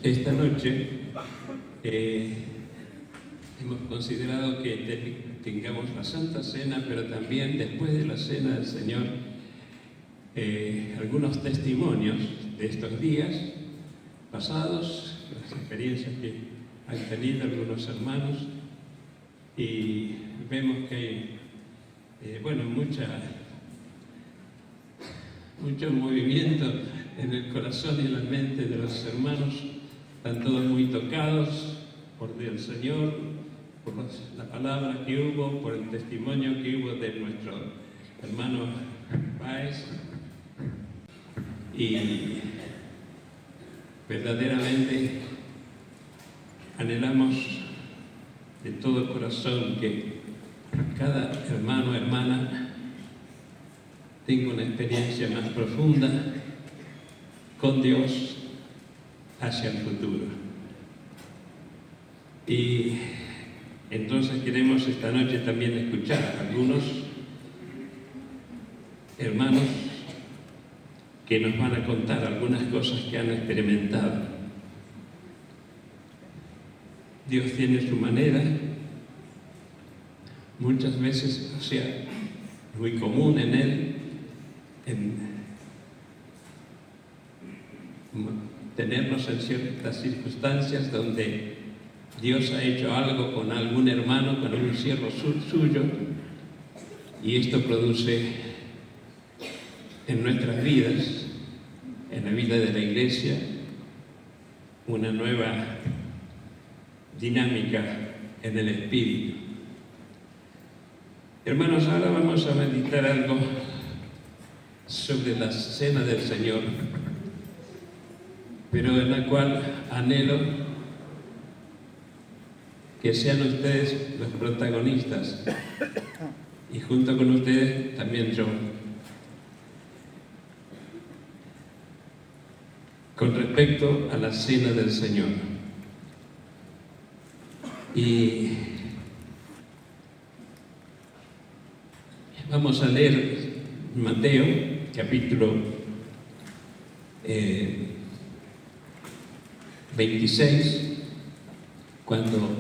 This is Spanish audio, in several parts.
Esta noche hemos considerado que tengamos la Santa Cena, pero también después de la Cena del Señor, algunos testimonios de estos días pasados, las experiencias que han tenido algunos hermanos, y vemos que hay, mucho movimiento en el corazón y en la mente de los hermanos. Están todos muy tocados por el Señor, por la palabra que hubo, por el testimonio que hubo de nuestro hermano Páez. Y verdaderamente anhelamos de todo corazón que cada hermano o hermana tenga una experiencia más profunda con Dios hacia el futuro. Y entonces queremos esta noche también escuchar a algunos hermanos que nos van a contar algunas cosas que han experimentado. Dios tiene su manera, muchas veces, muy común en Él, en tenernos en ciertas circunstancias donde Dios ha hecho algo con algún hermano, con un siervo suyo, y esto produce en nuestras vidas, en la vida de la Iglesia, una nueva dinámica en el Espíritu. Hermanos, ahora vamos a meditar algo sobre la Cena del Señor, pero en la cual anhelo que sean ustedes los protagonistas y junto con ustedes también yo. Con respecto a la Cena del Señor. Y vamos a leer Mateo, capítulo 26, cuando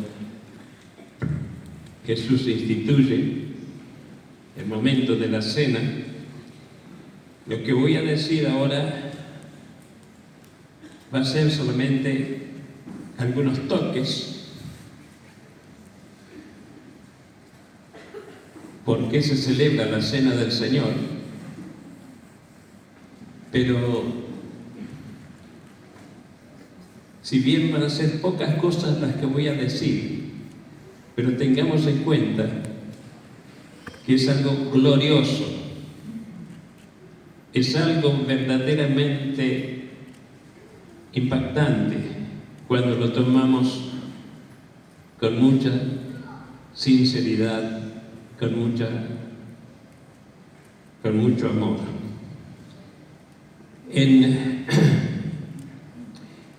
Jesús instituye el momento de la cena. Lo que voy a decir ahora va a ser solamente algunos toques. ¿Por qué se celebra la Cena del Señor? Pero si bien van a ser pocas cosas las que voy a decir, pero tengamos en cuenta que es algo glorioso, es algo verdaderamente impactante cuando lo tomamos con mucha sinceridad, con mucho amor.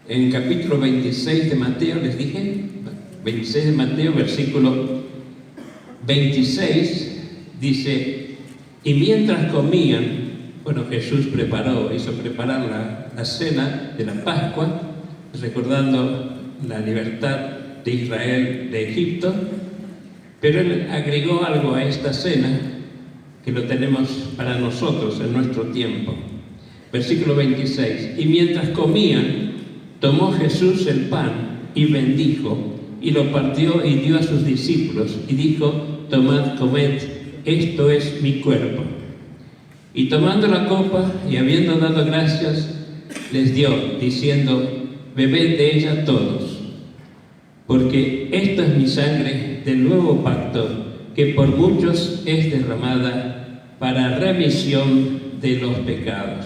En capítulo 26 de Mateo, les dije, 26 de Mateo, versículo 26, dice: y mientras comían, Jesús hizo preparar la cena de la Pascua, recordando la libertad de Israel de Egipto, pero Él agregó algo a esta cena que lo tenemos para nosotros en nuestro tiempo. Versículo 26, y mientras comían, tomó Jesús el pan y bendijo, y lo partió y dio a sus discípulos, y dijo: tomad, comed, esto es mi cuerpo. Y tomando la copa y habiendo dado gracias, les dio, diciendo: bebed de ella todos, porque esta es mi sangre del nuevo pacto, que por muchos es derramada para remisión de los pecados.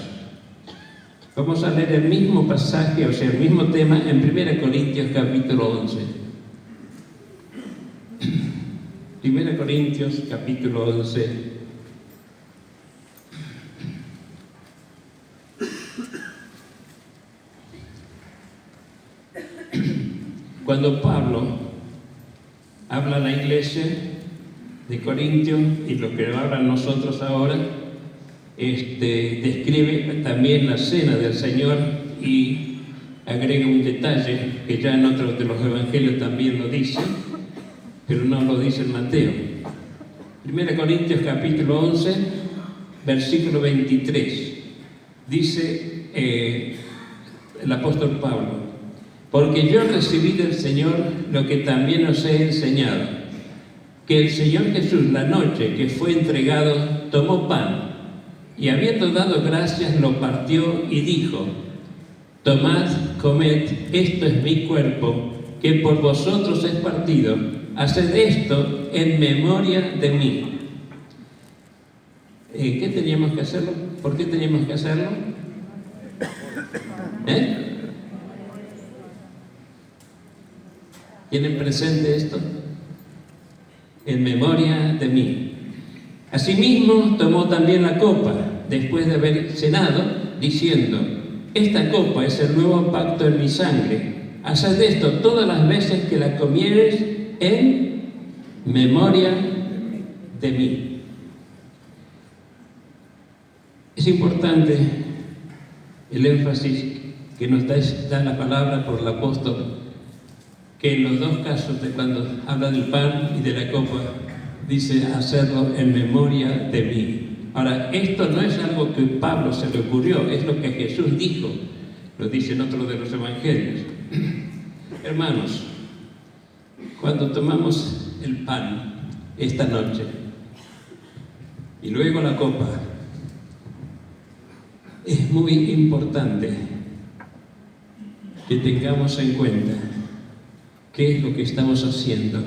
Vamos a leer el mismo pasaje, el mismo tema en 1 Corintios capítulo 11. 1 Corintios capítulo 11. Cuando Pablo habla a la iglesia de Corintio y lo que habla a nosotros ahora, describe también la Cena del Señor y agrega un detalle que ya en otros de los evangelios también lo dice, pero no lo dice en Mateo. 1 Corintios capítulo 11, versículo 23. Dice el apóstol Pablo: porque yo recibí del Señor lo que también os he enseñado, que el Señor Jesús, la noche que fue entregado, tomó pan, y habiendo dado gracias, lo partió y dijo: tomad, comed, esto es mi cuerpo, que por vosotros es partido, haced esto en memoria de mí. ¿Qué teníamos que hacerlo? ¿Por qué teníamos que hacerlo? ¿Tienen presente esto? En memoria de mí. Asimismo, tomó también la copa, después de haber cenado, diciendo: esta copa es el nuevo pacto en mi sangre. Haced esto todas las veces que la comiereis en memoria de mí. Es importante el énfasis que nos da la palabra por el apóstol, que en los dos casos, de cuando habla del pan y de la copa, dice hacerlo en memoria de mí. Ahora, esto no es algo que Pablo se le ocurrió, es lo que Jesús dijo, lo dice en otro de los evangelios. Hermanos, cuando tomamos el pan esta noche y luego la copa, es muy importante que tengamos en cuenta qué es lo que estamos haciendo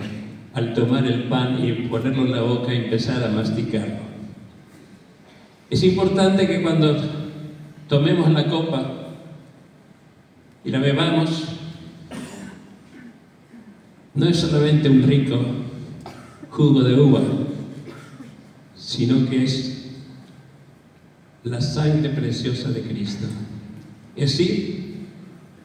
al tomar el pan y ponerlo en la boca y empezar a masticarlo. Es importante que cuando tomemos la copa y la bebamos, no es solamente un rico jugo de uva, sino que es la sangre preciosa de Cristo. Es decir,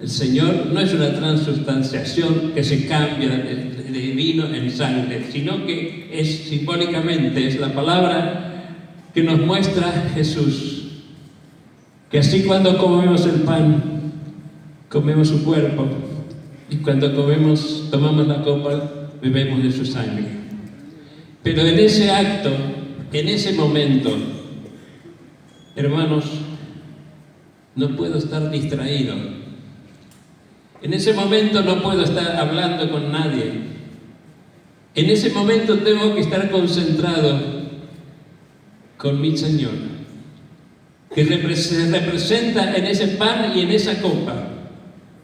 el Señor no es una transubstanciación que se cambia de vino en sangre, sino que es simbólicamente, es la palabra que nos muestra Jesús, que así cuando comemos el pan, comemos su cuerpo, y cuando tomamos la copa, bebemos de su sangre. Pero en ese acto, en ese momento, hermanos, no puedo estar distraído. En ese momento no puedo estar hablando con nadie. En ese momento tengo que estar concentrado con mi Señor, que se representa en ese pan y en esa copa,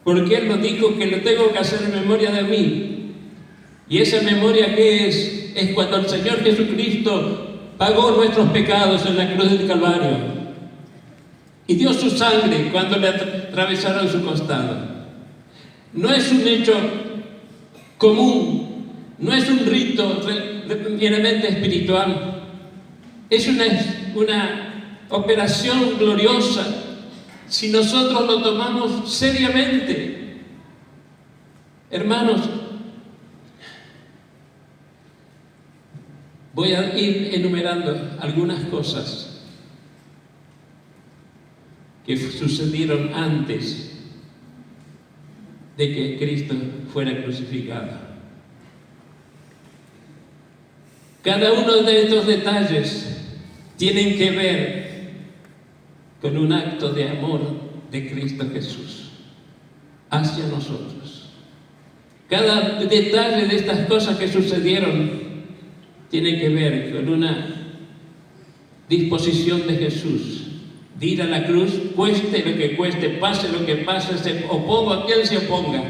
porque Él nos dijo que lo tengo que hacer en memoria de mí. Y esa memoria, ¿qué es? Es cuando el Señor Jesucristo pagó nuestros pecados en la cruz del Calvario y dio su sangre cuando le atravesaron su costado. No es un hecho común, no es un rito meramente espiritual, es una operación gloriosa si nosotros lo tomamos seriamente. Hermanos, voy a ir enumerando algunas cosas que sucedieron antes de que Cristo fuera crucificado. Cada uno de estos detalles tienen que ver con un acto de amor de Cristo Jesús hacia nosotros. Cada detalle de estas cosas que sucedieron tiene que ver con una disposición de Jesús de ir a la cruz, cueste lo que cueste, pase lo que pase, se oponga a quien se oponga.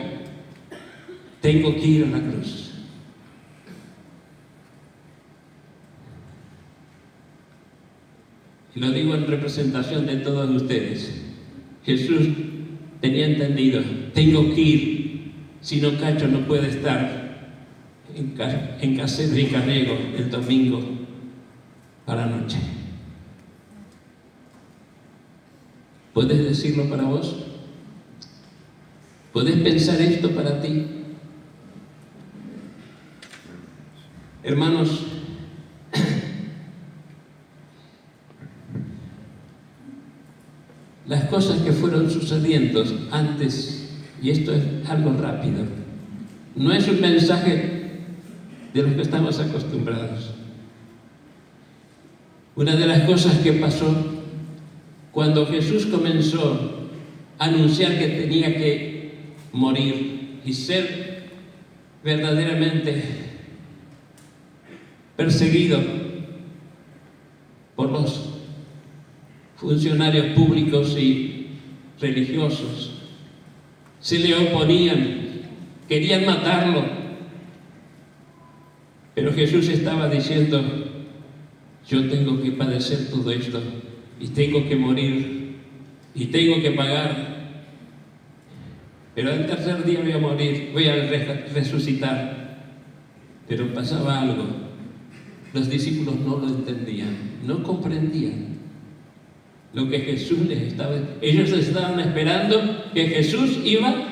Tengo que ir a la cruz. Y lo digo en representación de todos ustedes. Jesús tenía entendido, tengo que ir, si no Cacho no puede estar en Casero y Carrego el domingo a la noche. ¿Puedes decirlo para vos? ¿Puedes pensar esto para ti? Hermanos, las cosas que fueron sucediendo antes Y esto es algo rápido. No es un mensaje de los que estamos acostumbrados. Una de las cosas que pasó cuando Jesús comenzó a anunciar que tenía que morir y ser verdaderamente perseguido por los funcionarios públicos y religiosos, se le oponían, querían matarlo, pero Jesús estaba diciendo: yo tengo que padecer todo esto y tengo que morir y tengo que pagar, pero al tercer día voy a morir, voy a resucitar. Pero pasaba algo, los discípulos no lo entendían, no comprendían lo que Jesús les estaba. Ellos estaban esperando que Jesús iba a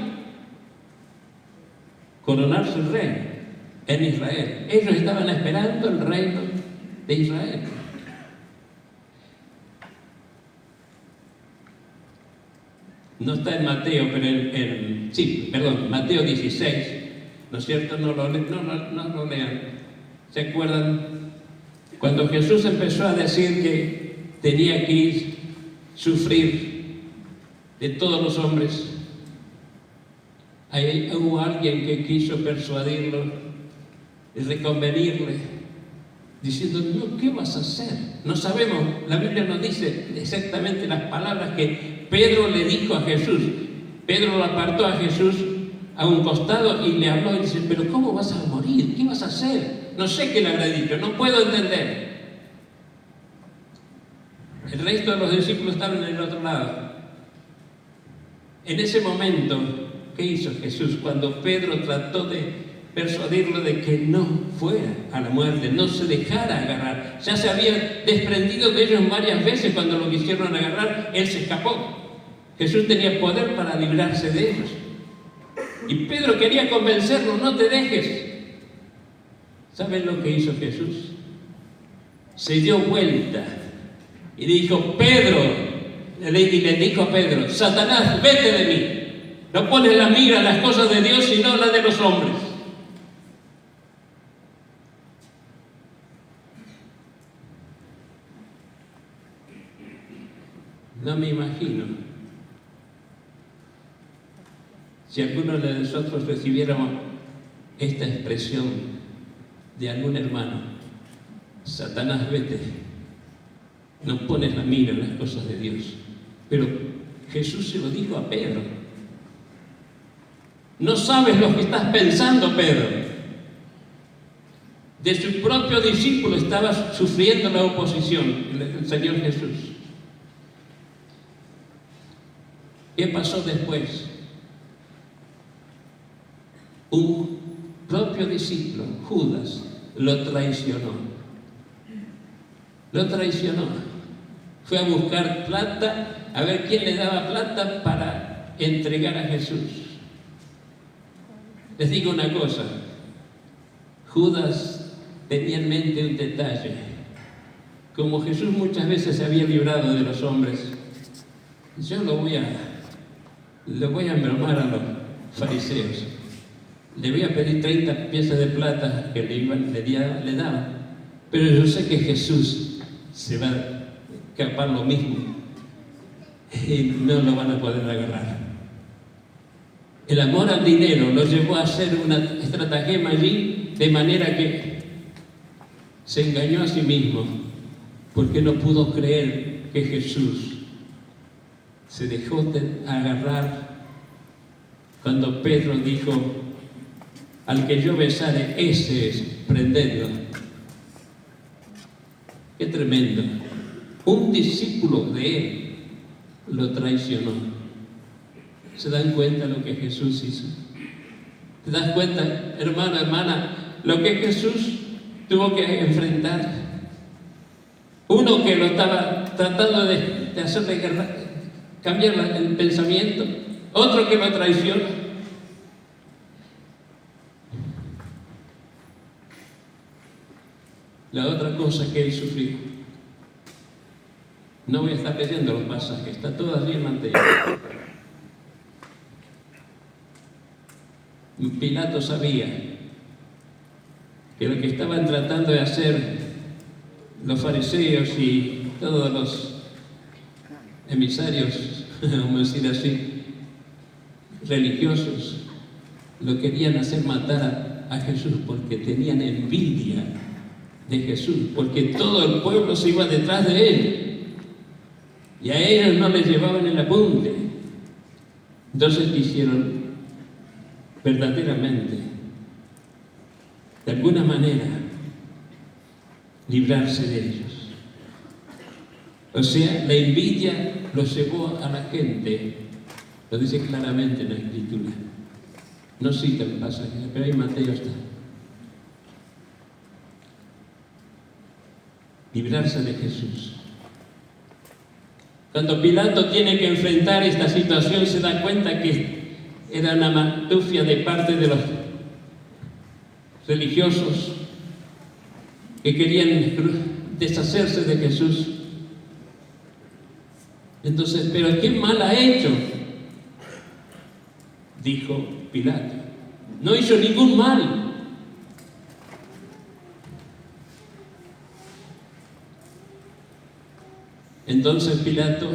coronarse rey en Israel. Ellos estaban esperando el reino de Israel. No está en Mateo, pero Mateo 16, ¿no es cierto? No lo lean. ¿Se acuerdan? Cuando Jesús empezó a decir que tenía que sufrir de todos los hombres, ahí hubo alguien que quiso persuadirlo y reconvenirle, diciendo: no, ¿qué vas a hacer? No sabemos, la Biblia nos dice exactamente las palabras que Pedro le dijo a Jesús. Pedro lo apartó a Jesús a un costado y le habló y dice: pero ¿cómo vas a morir? ¿Qué vas a hacer? No sé qué le habrá dicho, no puedo entender. El resto de los discípulos estaban en el otro lado. En ese momento, ¿qué hizo Jesús? Cuando Pedro trató de persuadirlo de que no fuera a la muerte, no se dejara agarrar. Ya se había desprendido de ellos varias veces. Cuando lo quisieron agarrar, él se escapó. Jesús tenía poder para librarse de ellos. Y Pedro quería convencerlo: no te dejes. ¿Saben lo que hizo Jesús? Se dio vuelta y dijo: Pedro, y le dijo a Pedro: Satanás, vete de mí. No pones la mira en las cosas de Dios, sino en las de los hombres. No me imagino si alguno de nosotros recibiéramos esta expresión de algún hermano: Satanás, vete, no pones la mira en las cosas de Dios. Pero Jesús se lo dijo a Pedro. No sabes lo que estás pensando, Pedro. De su propio discípulo estaba sufriendo la oposición, el Señor Jesús. ¿Qué pasó después? Un propio discípulo, Judas, lo traicionó. Lo traicionó. Fue a buscar plata, a ver quién le daba plata para entregar a Jesús. Les digo una cosa: Judas tenía en mente un detalle. Como Jesús muchas veces se había librado de los hombres, yo lo voy a embromar a los fariseos. Le voy a pedir 30 piezas de plata que le daban. Pero yo sé que Jesús se va a escapar lo mismo y no lo van a poder agarrar. El amor al dinero lo llevó a hacer una estratagema allí, de manera que se engañó a sí mismo, porque no pudo creer que Jesús se dejó agarrar cuando Pedro dijo: al que yo besare, ese es, prendedlo. Qué tremendo. Un discípulo de él lo traicionó. ¿Se dan cuenta lo que Jesús hizo? ¿Te das cuenta, hermano, hermana, lo que Jesús tuvo que enfrentar? Uno que lo estaba tratando de hacerle cambiar el pensamiento, otro que lo traiciona. La otra cosa que él sufrió. No voy a estar leyendo los pasajes, está todo allí en Mateo. Pilato sabía que lo que estaban tratando de hacer los fariseos y todos los emisarios, vamos a decir así, religiosos, lo querían hacer matar a Jesús porque tenían envidia de Jesús, porque todo el pueblo se iba detrás de él y a ellos no les llevaban el apunte. Entonces quisieron verdaderamente, de alguna manera, librarse de ellos. O sea, la envidia los llevó a la gente, lo dice claramente en la Escritura. No cita el pasaje, pero ahí Mateo está. Librarse de Jesús. Cuando Pilato tiene que enfrentar esta situación, se da cuenta que era una mantufia de parte de los religiosos que querían deshacerse de Jesús. Entonces, ¿pero qué mal ha hecho?, dijo Pilato. No hizo ningún mal. Entonces Pilato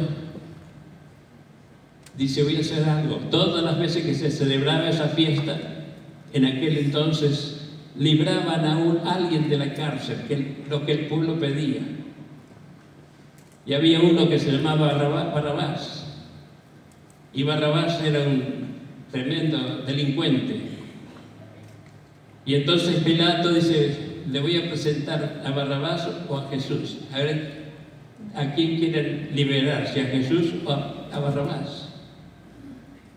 dice, voy a hacer algo. Todas las veces que se celebraba esa fiesta, en aquel entonces libraban a alguien de la cárcel, lo que el pueblo pedía. Y había uno que se llamaba Barrabás. Y Barrabás era un tremendo delincuente. Y entonces Pilato dice, le voy a presentar a Barrabás o a Jesús. A ver, ¿a quién quieren liberar? ¿Si a Jesús o a Barrabás?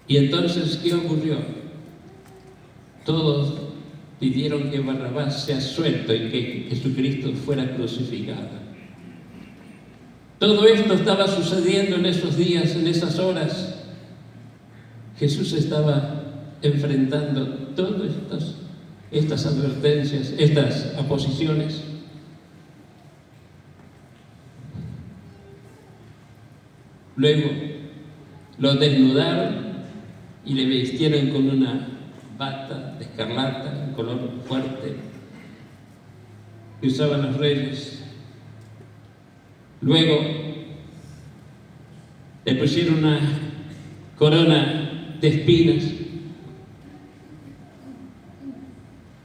Y entonces, ¿qué ocurrió? Todos pidieron que Barrabás sea suelto y que Jesucristo fuera crucificado. Todo esto estaba sucediendo en esos días, en esas horas. Jesús estaba enfrentando todas estas advertencias, estas oposiciones. Luego lo desnudaron y le vistieron con una bata de escarlata, un color fuerte, que usaban los reyes. Luego le pusieron una corona de espinas.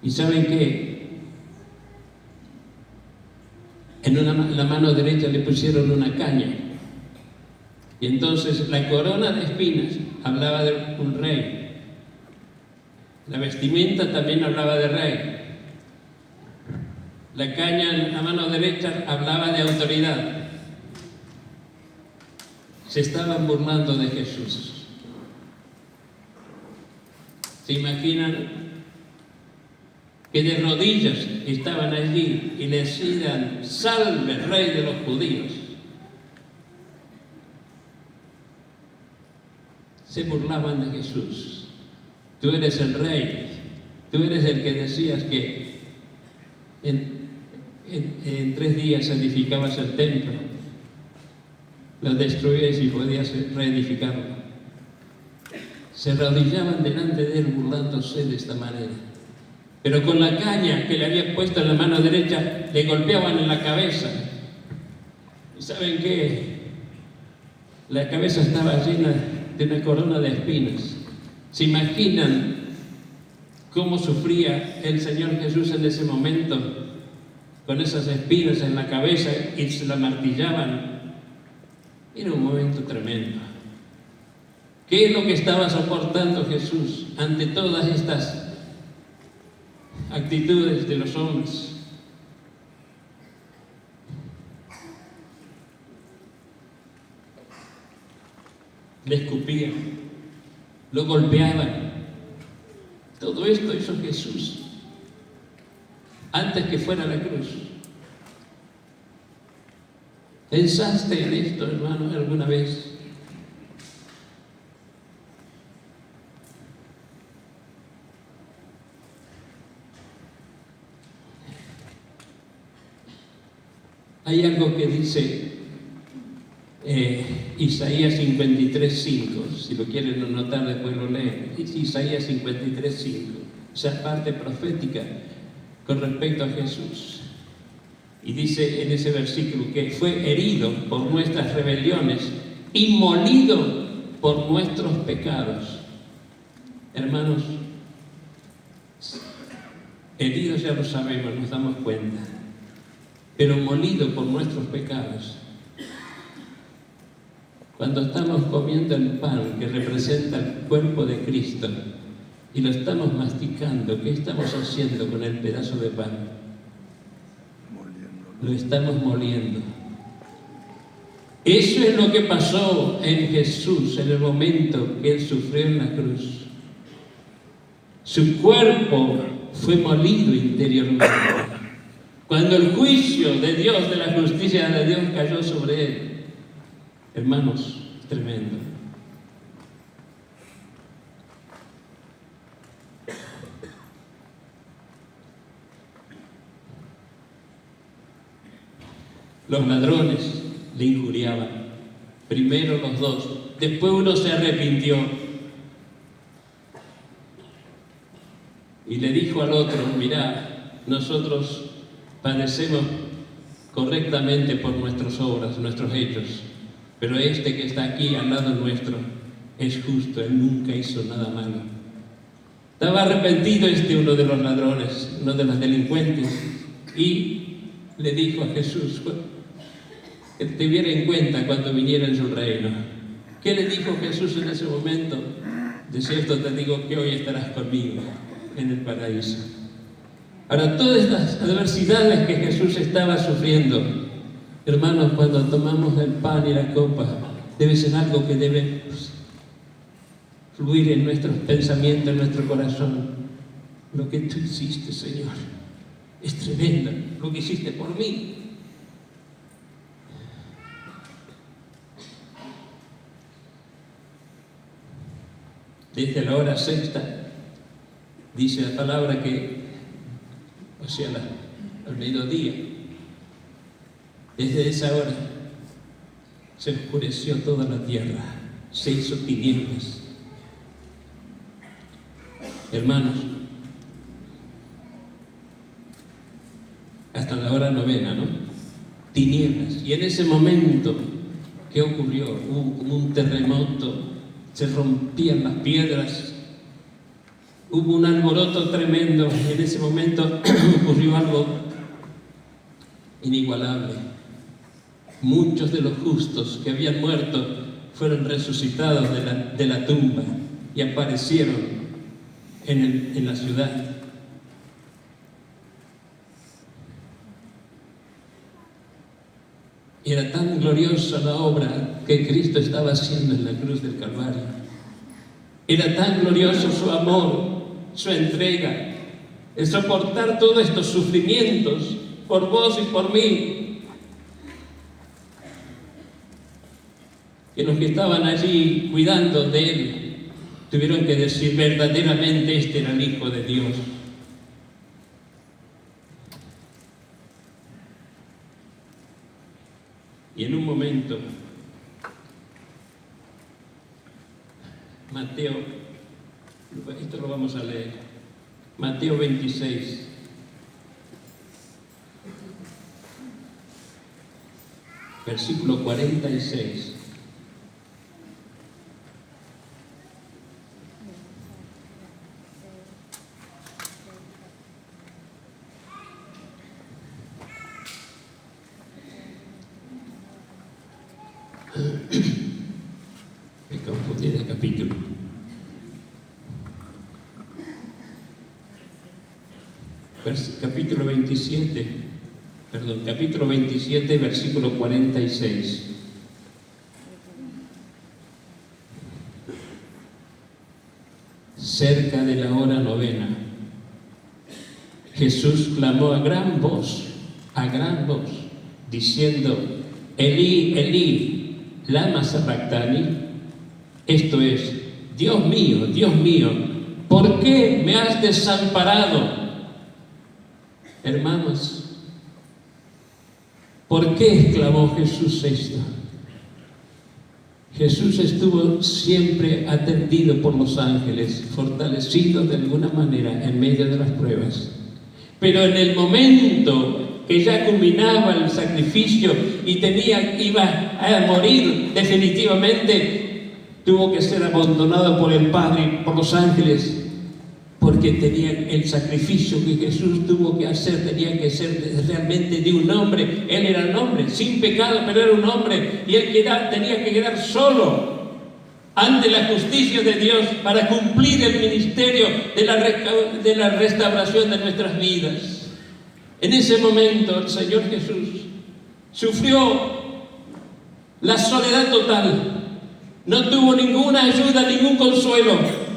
¿Y saben qué? En la mano derecha le pusieron una caña. Y entonces la corona de espinas hablaba de un rey. La vestimenta también hablaba de rey. La caña en la mano derecha hablaba de autoridad. Se estaban burlando de Jesús. ¿Se imaginan que de rodillas estaban allí y le decían, salve, rey de los judíos? Se burlaban de Jesús. Tú eres el rey, tú eres el que decías que en 3 días edificabas el templo, lo destruías y podías reedificarlo. Se arrodillaban delante de él burlándose de esta manera. Pero con la caña que le había puesto en la mano derecha, le golpeaban en la cabeza. ¿Y saben qué? La cabeza estaba llena de una corona de espinas. ¿Se imaginan cómo sufría el Señor Jesús en ese momento con esas espinas en la cabeza y se la martillaban? Era un momento tremendo. ¿Qué es lo que estaba soportando Jesús ante todas estas actitudes de los hombres? Le escupían, lo golpeaban. Todo esto hizo Jesús antes que fuera a la cruz. ¿Pensaste en esto, hermano, alguna vez? Hay algo que dice Isaías 53:5, si lo quieren anotar después lo leen. Isaías 53:5, esa parte profética con respecto a Jesús. Y dice en ese versículo que fue herido por nuestras rebeliones y molido por nuestros pecados. Hermanos, heridos ya lo sabemos, nos damos cuenta, pero molido por nuestros pecados. Cuando estamos comiendo el pan que representa el cuerpo de Cristo y lo estamos masticando, ¿qué estamos haciendo con el pedazo de pan? Lo estamos moliendo. Eso es lo que pasó en Jesús en el momento que Él sufrió en la cruz. Su cuerpo fue molido interiormente. Cuando el juicio de Dios, de la justicia de Dios cayó sobre Él, hermanos, tremendo. Los ladrones le injuriaban. Primero los dos, después uno se arrepintió y le dijo al otro: mirá, nosotros padecemos correctamente por nuestras obras, nuestros hechos, pero este que está aquí al lado nuestro es justo, él nunca hizo nada malo. Estaba arrepentido uno de los ladrones, uno de los delincuentes, y le dijo a Jesús que tuviera en cuenta cuando viniera en su reino. ¿Qué le dijo Jesús en ese momento? De cierto te digo que hoy estarás conmigo en el paraíso. Ahora, todas estas adversidades que Jesús estaba sufriendo, hermanos, cuando tomamos el pan y la copa, debe ser algo que debe fluir en nuestros pensamientos, en nuestro corazón. Lo que tú hiciste, Señor, es tremendo, lo que hiciste por mí. Desde la hora sexta, dice la palabra que, o sea, al mediodía, desde esa hora se oscureció toda la tierra, se hizo tinieblas. Hermanos, hasta la hora novena, ¿no? Tinieblas. Y en ese momento, ¿qué ocurrió? Hubo un terremoto, se rompían las piedras, hubo un alboroto tremendo. Y en ese momento ocurrió algo inigualable. Muchos de los justos que habían muerto fueron resucitados de la tumba y aparecieron en la ciudad. Y era tan gloriosa la obra que Cristo estaba haciendo en la cruz del Calvario. Era tan glorioso su amor, su entrega, el soportar todos estos sufrimientos por vos y por mí, que los que estaban allí cuidando de Él tuvieron que decir: verdaderamente este era el Hijo de Dios. Y en un momento, Mateo, esto lo vamos a leer, Mateo 26. Versículo 46. Me confundí de capítulo. Capítulo 27, versículo 46. Cerca de la hora novena, Jesús clamó a gran voz, diciendo: Elí, Elí, lama sabactani. Esto es: Dios mío, ¿por qué me has desamparado? Hermanos, ¿por qué exclamó Jesús esto? Jesús estuvo siempre atendido por los ángeles, fortalecido de alguna manera en medio de las pruebas. Pero en el momento que ya culminaba el sacrificio y iba a morir definitivamente, tuvo que ser abandonado por el Padre, por los ángeles, porque tenía el sacrificio que Jesús tuvo que hacer, tenía que ser realmente de un hombre. Él era un hombre sin pecado, pero era un hombre, y él tenía que quedar solo ante la justicia de Dios para cumplir el ministerio de la restauración de nuestras vidas. En ese momento el Señor Jesús sufrió la soledad total, no tuvo ninguna ayuda, ningún consuelo.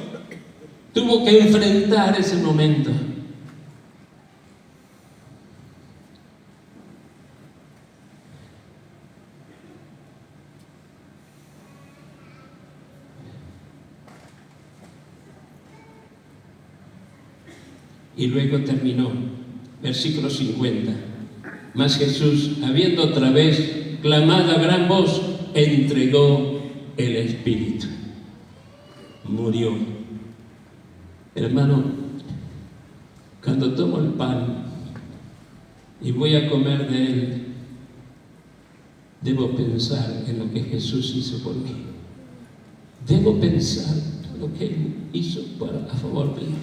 Tuvo que enfrentar ese momento. Y luego terminó, versículo 50. Mas Jesús, habiendo otra vez clamado a gran voz, entregó el Espíritu. Murió. Hermano, cuando tomo el pan y voy a comer de él, debo pensar en lo que Jesús hizo por mí. Debo pensar en lo que Él hizo a favor mío.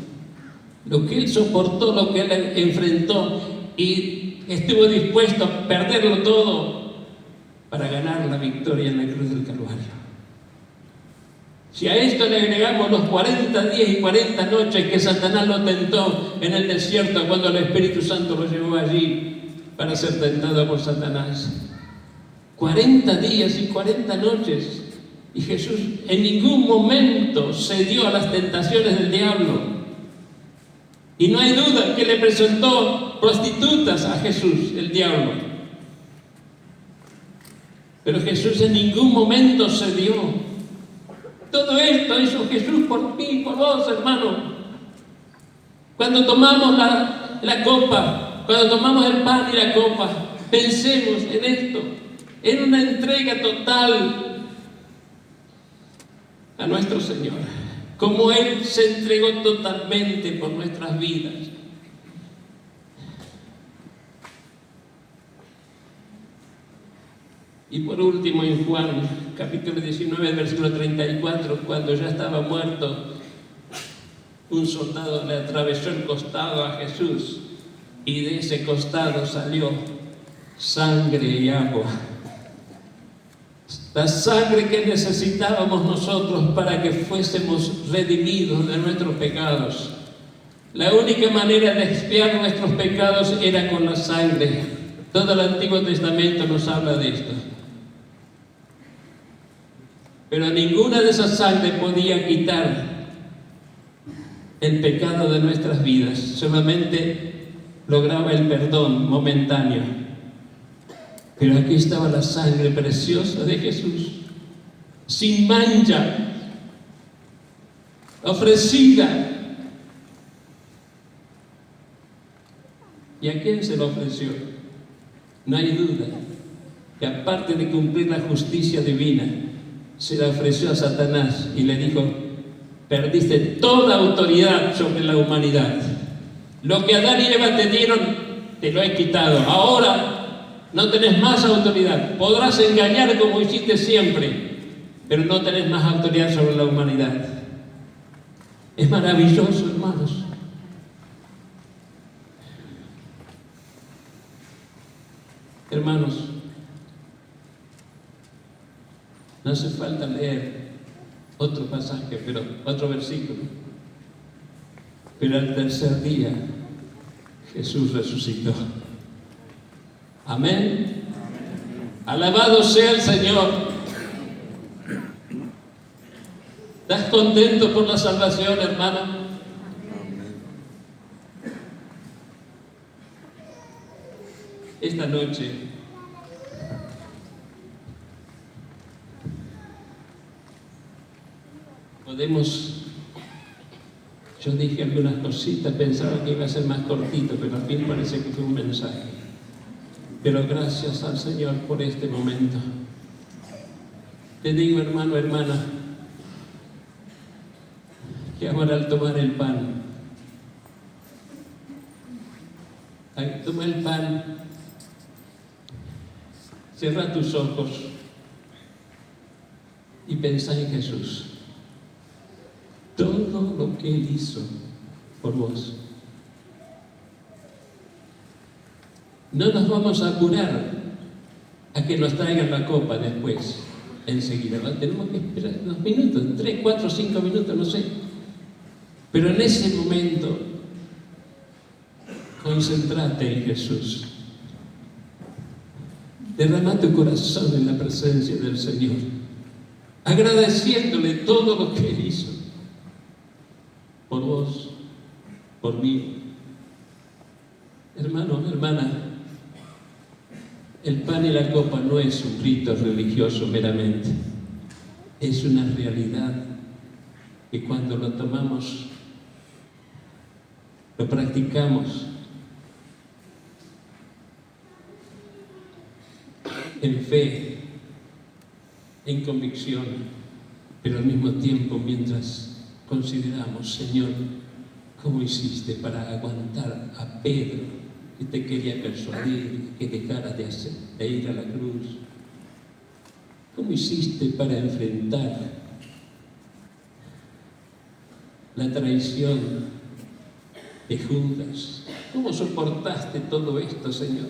Lo que Él soportó, lo que Él enfrentó y estuvo dispuesto a perderlo todo para ganar la victoria en la cruz del Calvario. Si a esto le agregamos los 40 días y 40 noches que Satanás lo tentó en el desierto cuando el Espíritu Santo lo llevó allí para ser tentado por Satanás. 40 días y 40 noches. Y Jesús en ningún momento cedió a las tentaciones del diablo. Y no hay duda que le presentó prostitutas a Jesús, el diablo. Pero Jesús en ningún momento cedió. Todo esto hizo Jesús por mí y por vos, hermano. Cuando tomamos la copa, cuando tomamos el pan y la copa, pensemos en esto, en una entrega total a nuestro Señor, como Él se entregó totalmente por nuestras vidas. Y por último, en Juan, capítulo 19, versículo 34, cuando ya estaba muerto, un soldado le atravesó el costado a Jesús y de ese costado salió sangre y agua. La sangre que necesitábamos nosotros para que fuésemos redimidos de nuestros pecados. La única manera de expiar nuestros pecados era con la sangre. Todo el Antiguo Testamento nos habla de esto. Pero ninguna de esas sangre podía quitar el pecado de nuestras vidas. Solamente lograba el perdón momentáneo. Pero aquí estaba la sangre preciosa de Jesús, sin mancha, ofrecida. ¿Y a quién se lo ofreció? No hay duda que aparte de cumplir la justicia divina, se la ofreció a Satanás y le dijo: perdiste toda autoridad sobre la humanidad. Lo que Adán y Eva te dieron, te lo he quitado. Ahora no tenés más autoridad. Podrás engañar como hiciste siempre, pero no tenés más autoridad sobre la humanidad. Es maravilloso, hermanos. Hermanos, no hace falta leer otro pasaje, pero otro versículo. Pero al tercer día Jesús resucitó. Amén. Alabado sea el Señor. ¿Estás contento por la salvación, hermano? Esta noche podemos, yo dije algunas cositas, pensaba que iba a ser más cortito, pero al fin parece que fue un mensaje. Pero gracias al Señor por este momento. Te digo, hermano, hermana, que ahora al tomar el pan, cierra tus ojos y pensá en Jesús. Todo lo que Él hizo por vos. No nos vamos a apurar a que nos traigan la copa después, enseguida. Tenemos que esperar unos minutos, 3, 4, 5 minutos, no sé. Pero en ese momento, concéntrate en Jesús. Derrama tu corazón en la presencia del Señor, agradeciéndole todo lo que Él hizo por vos, por mí. Hermano, hermana, el pan y la copa no es un rito religioso meramente, es una realidad que cuando lo tomamos, lo practicamos en fe, en convicción, pero al mismo tiempo mientras consideramos, Señor, ¿cómo hiciste para aguantar a Pedro, que te quería persuadir que dejara de ir a la cruz? ¿Cómo hiciste para enfrentar la traición de Judas? ¿Cómo soportaste todo esto, Señor?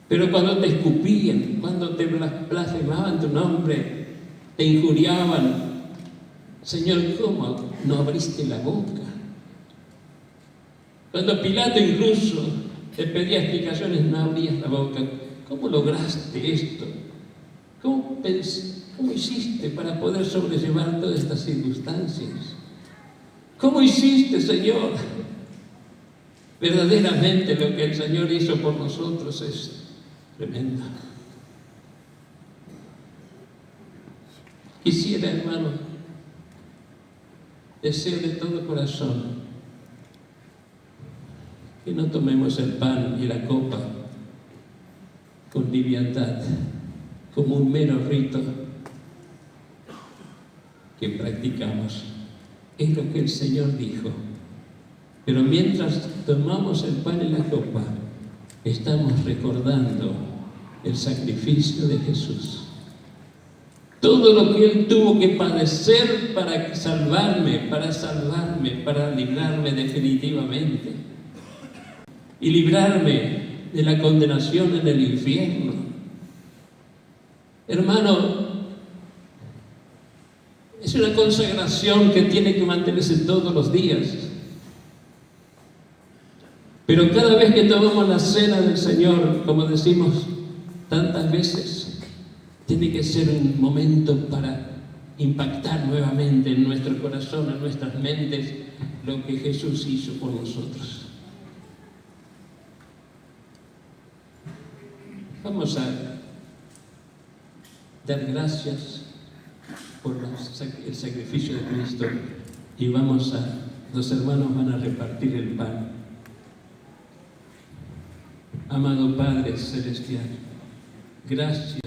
Pero cuando te escupían, cuando te blasfemaban tu nombre, te injuriaban, Señor, ¿cómo no abriste la boca? Cuando Pilato incluso te pedía explicaciones, no abrías la boca. ¿Cómo lograste esto? ¿Cómo hiciste para poder sobrellevar todas estas circunstancias? ¿Cómo hiciste, Señor? Verdaderamente lo que el Señor hizo por nosotros es tremendo. Quisiera, hermano, deseo de todo corazón que no tomemos el pan y la copa con liviandad, como un mero rito que practicamos. Es lo que el Señor dijo. Pero mientras tomamos el pan y la copa, estamos recordando el sacrificio de Jesús. Todo lo que Él tuvo que padecer para salvarme, para librarme definitivamente y librarme de la condenación en el infierno. Hermano, es una consagración que tiene que mantenerse todos los días. Pero cada vez que tomamos la cena del Señor, como decimos tantas veces, tiene que ser un momento para impactar nuevamente en nuestro corazón, en nuestras mentes, lo que Jesús hizo por nosotros. Vamos a dar gracias por el sacrificio de Cristo y los hermanos van a repartir el pan. Amado Padre Celestial, gracias